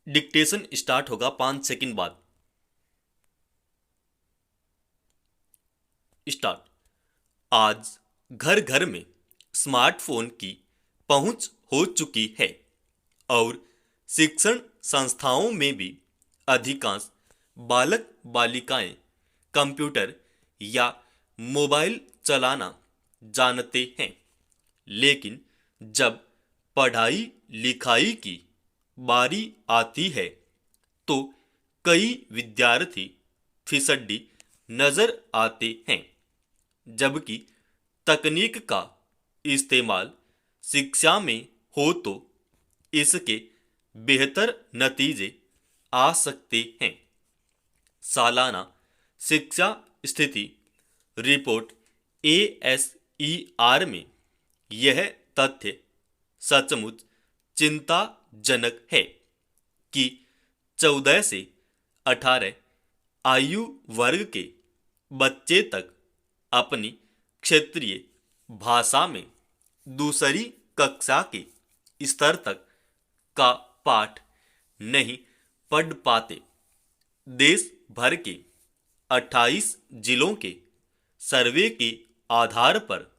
Dictation start होगा 5 second बाद। Start. आज घर घर में स्मार्टफोन की पहुंच हो चुकी है और शिक्षण संस्थाओं में भी अधिकांश बालक बालिकाएं कंप्यूटर या मोबाइल चलाना जानते हैं। लेकिन जब पढ़ाई लिखाई की बारी आती है तो कई विद्यार्थी फिसड्डी नजर आते हैं, जबकि तकनीक का इस्तेमाल शिक्षा में हो तो इसके बेहतर नतीजे आ सकते हैं। सालाना शिक्षा स्थिति रिपोर्ट ASER में यह तथ्य सचमुच चिंताजनक है कि 14 से 18 आयु वर्ग के बच्चे तक अपनी क्षेत्रीय भाषा में दूसरी कक्षा के स्तर तक का पाठ नहीं पढ़ पाते। देश भर के 28 जिलों के सर्वे के आधार पर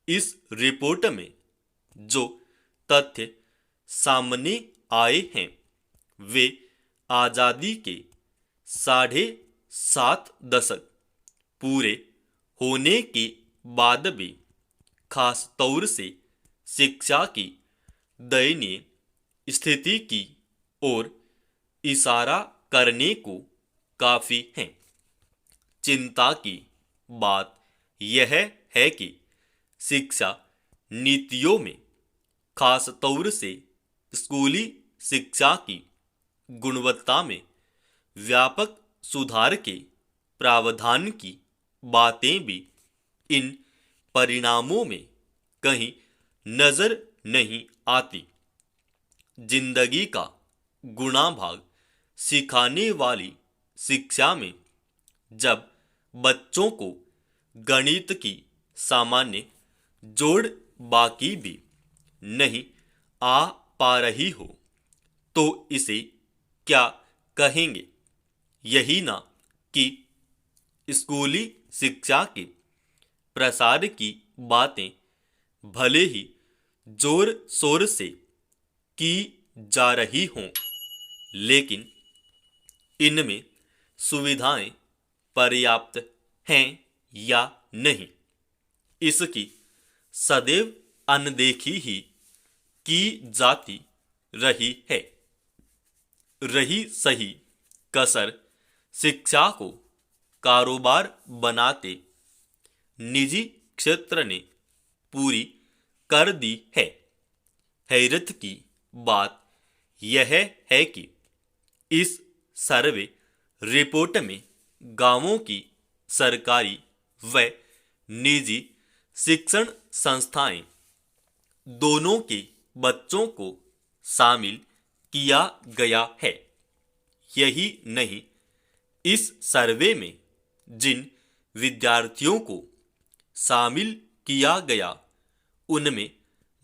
इस रिपोर्ट में जो तथ्य सामने आए हैं वे आजादी के 7.5 दशक पूरे होने के बाद भी खास तौर से शिक्षा की दयनीय स्थिति की ओर इशारा करने को काफी है। चिंता की बात यह है कि शिक्षा नीतियों में खास तौर से स्कूली शिक्षा की गुणवत्ता में व्यापक सुधार के प्रावधान की बातें भी इन परिणामों में कहीं नजर नहीं आती। जिंदगी का गुणा भाग सिखाने वाली शिक्षा में जब बच्चों को गणित की सामान्य जोड़ बाकी भी नहीं आ पा रही हो तो इसे क्या कहेंगे? यही ना कि स्कूली शिक्षा के प्रसार की बातें भले ही जोर शोर से की जा रही हों, लेकिन इनमें सुविधाएं पर्याप्त हैं या नहीं, इसकी सदैव अनदेखी ही की जाती रही है। रही सही कसर शिक्षा को कारोबार बनाते निजी क्षेत्र ने पूरी कर दी है। हैरत की बात यह है कि इस सर्वे रिपोर्ट में गांवों की सरकारी व निजी शिक्षण संस्थाएं दोनों के बच्चों को शामिल किया गया है। यही नहीं, इस सर्वे में जिन विद्यार्थियों को शामिल किया गया उनमें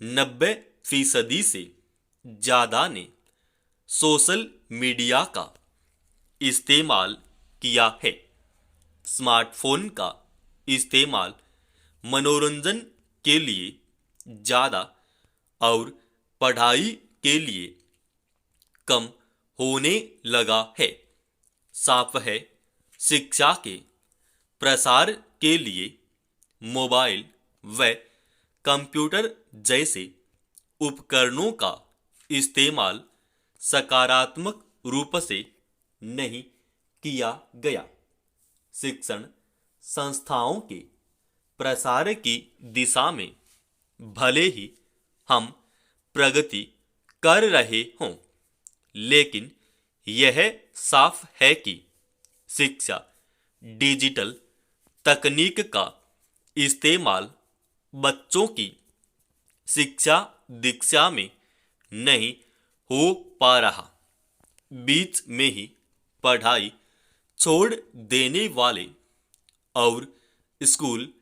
90% से ज़्यादा ने सोशल मीडिया का इस्तेमाल किया है। स्मार्टफोन का इस्तेमाल मनोरंजन के लिए ज़्यादा और पढ़ाई के लिए कम होने लगा है। साफ है, शिक्षा के प्रसार के लिए मोबाइल व कंप्यूटर जैसे उपकरणों का इस्तेमाल सकारात्मक रूप से नहीं किया गया। शिक्षण संस्थाओं के प्रसार की दिशा में भले ही हम प्रगति कर रहे हों, लेकिन यह साफ है कि शिक्षा डिजिटल तकनीक का इस्तेमाल बच्चों की शिक्षा दीक्षा में नहीं हो पा रहा। बीच में ही पढ़ाई छोड़ देने वाले और स्कूल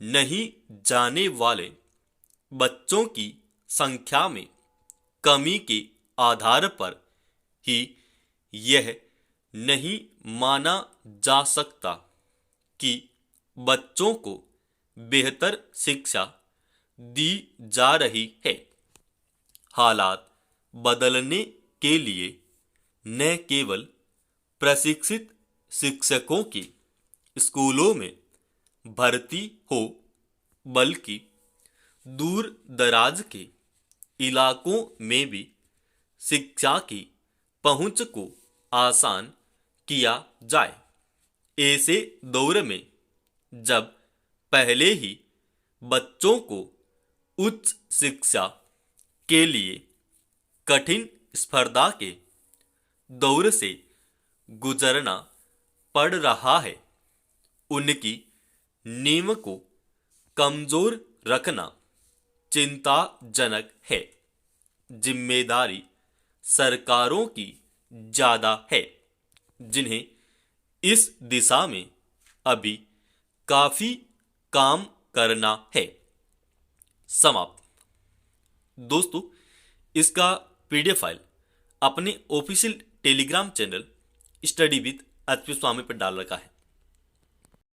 नहीं जाने वाले बच्चों की संख्या में कमी के आधार पर ही यह नहीं माना जा सकता कि बच्चों को बेहतर शिक्षा दी जा रही है। हालात बदलने के लिए न केवल प्रशिक्षित शिक्षकों की स्कूलों में भर्ती हो, बल्कि दूर दराज के इलाकों में भी शिक्षा की पहुंच को आसान किया जाए। ऐसे दौर में जब पहले ही बच्चों को उच्च शिक्षा के लिए कठिन स्पर्धा के दौर से गुजरना पड़ रहा है, उनकी नींव को कमजोर रखना चिंताजनक है। जिम्मेदारी सरकारों की ज्यादा है, जिन्हें इस दिशा में अभी काफी काम करना है। समाप्त। दोस्तों, इसका पीडीएफ फाइल अपने official Telegram channel study with HP Swami पर डाल रखा है।